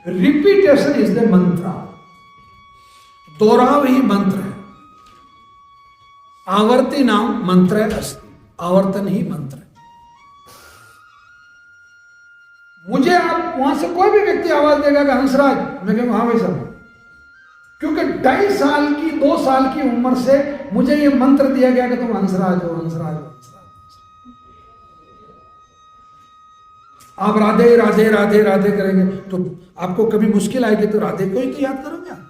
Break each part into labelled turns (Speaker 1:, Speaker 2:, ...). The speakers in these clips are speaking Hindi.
Speaker 1: रिपीटेशन इज द मंत्र, दोहराव ही मंत्र है। आवर्ती नाम मंत्र अस्ति, आवर्तन ही मंत्र है। मुझे आप वहां से कोई भी व्यक्ति आवाज देगा कि हंसराज, मैं कहूँगा हाँ भाई साहब, क्योंकि 2.5 साल की 2 साल की उम्र से मुझे ये मंत्र दिया गया कि तुम हंसराज हो, हंसराज हो, हंसराज। आप राधे राधे राधे राधे करेंगे तो आपको कभी मुश्किल आएगी तो राधे को ही तो याद करोगे आप।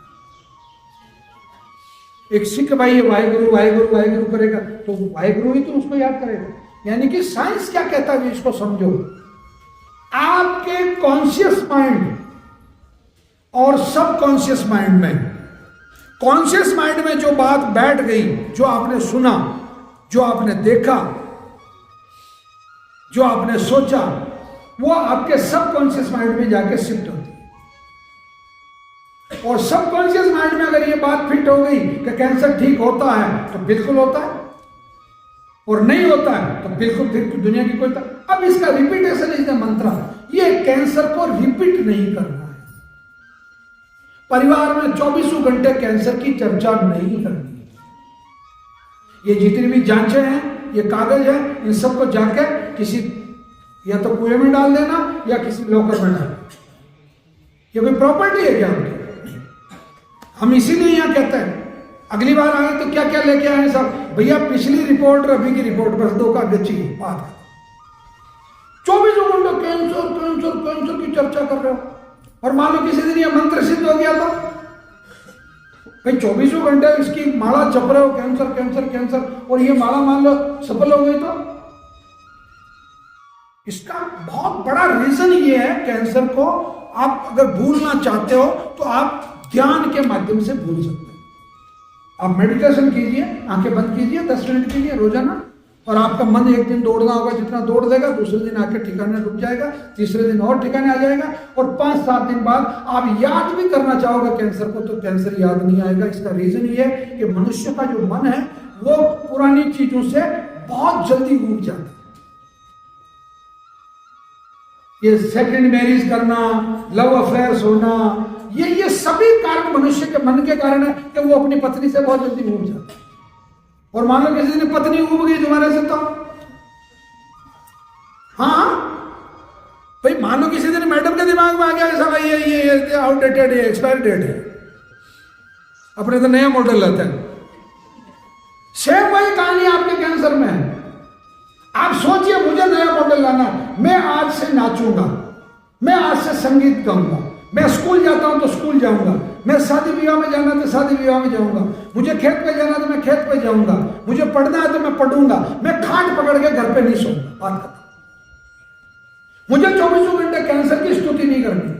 Speaker 1: एक सिख भाई है वाहेगुरु वाहेगुरु वाहेगुरु करेगा तो वाहेगुरु ही तो उसको याद करेगा। यानी कि साइंस क्या कहता है इसको समझो। आपके कॉन्शियस माइंड और सबकॉन्शियस माइंड में, कॉन्शियस माइंड में जो बात बैठ गई, जो आपने सुना, जो आपने देखा, जो आपने सोचा, वो आपके सबकॉन्शियस माइंड में जाके शिफ्ट होती है। और सबकॉन्शियस माइंड में अगर ये बात फिट हो गई कि कैंसर ठीक होता है तो बिल्कुल होता है, और नहीं होता है तो बिल्कुल फिर दुनिया की कोई। अब इसका रिपीटेशन इज द मंत्र। ये कैंसर को रिपीट नहीं करना है। परिवार में 24 घंटे कैंसर की चर्चा नहीं करनी है। ये जितनी भी जांचें हैं, ये कागज है, इन सबको जाके किसी या तो कुएं में डाल देना या किसी लॉकर में डाल देना। ये कोई प्रॉपर्टी है क्या आपकी? हम इसीलिए यहां कहते हैं अगली बार आए तो क्या क्या लेके आए साहब? भैया पिछली रिपोर्ट और अभी की रिपोर्ट बस 2 कागज चाहिए। बात 24 घंटे कैंसर कैंसर कैंसर की चर्चा कर रहे हो, और मान लो किसी दिन ये मंत्र सिद्ध हो गया तो भाई 24 घंटे इसकी माला जप रहे हो कैंसर कैंसर कैंसर, और ये माला मान लो सफल हो गई तो इसका बहुत बड़ा रीजन ये है। कैंसर को आप अगर भूलना चाहते हो तो आप ध्यान के माध्यम से भूल सकते हैं। आप मेडिटेशन कीजिए, आंखें बंद कीजिए 10 मिनट के लिए रोजाना, और आपका मन एक दिन दौड़ना होगा, जितना दौड़ देगा दूसरे दिन आके ठिकाने रुक जाएगा, तीसरे दिन और ठिकाने आ जाएगा, और 5-7 दिन बाद आप याद भी करना चाहोगे कैंसर को तो कैंसर याद नहीं आएगा। इसका रीजन ये है कि मनुष्य का जो मन है वो पुरानी चीजों से बहुत जल्दी उब जाता है। ये सेकंड मैरिज करना, लव अफेयर्स होना, ये सभी कारण मनुष्य के मन के कारण है कि वो अपनी पत्नी से बहुत जल्दी उब जाता है। और मान लो किसी दिन पत्नी उब गई तुम्हारे से तो हाँ भाई, मान लो किसी दिन मैडम के दिमाग में आ गया ऐसा भाई ये आउटडेटेड है, एक्सपायर डेट है, अपने तो नया मॉडल लाते हैं। सेम वही कहानी आपके कैंसर में है। आप सोचिए मुझे नया मॉडल लाना है, मैं आज से नाचूंगा, मैं आज से संगीत गाऊंगा, मैं स्कूल जाता हूं तो स्कूल जाऊंगा, मैं शादी विवाह में जाना तो शादी विवाह में जाऊंगा, मुझे खेत पे जाना तो मैं खेत पे जाऊंगा, मुझे पढ़ना है तो मैं पढ़ूंगा, मैं खाट पकड़ के घर पे नहीं सोऊंगा। बात खत्म। मुझे 24 घंटे कैंसर की स्तुति नहीं करनी।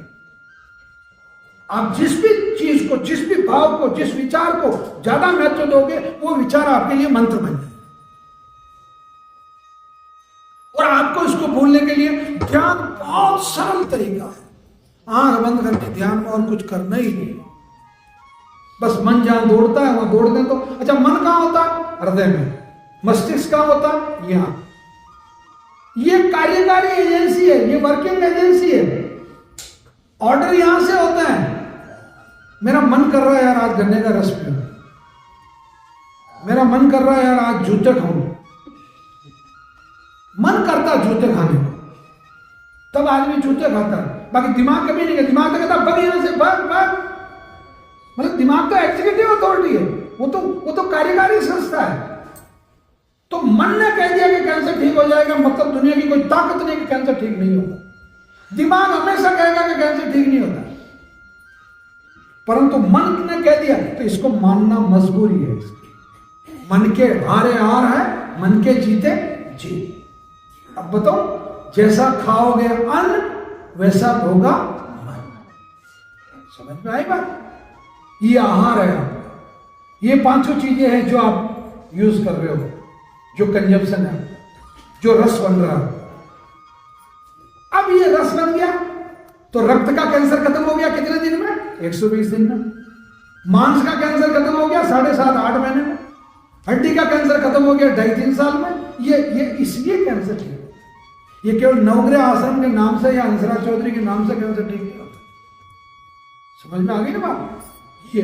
Speaker 1: आप जिस भी चीज को, जिस भी भाव को, जिस विचार को ज्यादा महत्व दोगे वो विचार आपके लिए मंत्र बन जाए। और आपको इसको भूलने के लिए ध्यान बहुत सरल तरीका है। आंख बंद करके ध्यान में और कुछ करना ही नहीं, बस मन जहां दौड़ता है वहां दौड़ने दो। अच्छा, मन कहां होता है? हृदय में। मस्तिष्क कहां होता है? यहां। ये कार्यकारी एजेंसी है, ये वर्किंग एजेंसी है। ऑर्डर यहां से होता है। मेरा मन कर रहा है यार आज गन्ने का रस पीऊं, मेरा मन कर रहा है यार आज जूते खाऊं, मन करता जूते खाने को, तब आदमी जूते खाता है। बाकी दिमाग कभी नहीं, दिमाग तो कहता भाग यहां से, भाग भाग। मतलब दिमाग तो एग्जीक्यूटिव अथॉरिटी है, वो तो कार्यकारी संस्था है। तो मन ने कह दिया कि कैंसर ठीक हो जाएगा, मतलब दुनिया की कोई ताकत नहीं कि कैंसर ठीक नहीं होगा। दिमाग हमेशा कहेगा कि कैंसर ठीक नहीं होता, परंतु मन ने कह दिया तो इसको मानना मजबूरी है। मन के हारे हार है, मन के जीते जीत। अब बताओ, जैसा खाओगे अन्न वैसा होगा मन। समझ में आई बात? ये आहार है आपका। ये 5 चीजें हैं जो आप यूज कर रहे हो, जो कंजम्पशन है, जो रस बन रहा है। अब ये रस बन गया तो रक्त का कैंसर खत्म हो गया कितने दिन में? 120 दिन में। मांस का कैंसर खत्म हो गया 7.5-8 महीने में। हड्डी का कैंसर खत्म हो गया 2.5-3 साल में। ये इसलिए कैंसर ठीक है। ये केवल नवग्रह आश्रम के नाम से या हंसराज चौधरी के नाम से कैंसर ठीक नहीं होता। समझ में आ गई ना बात? ये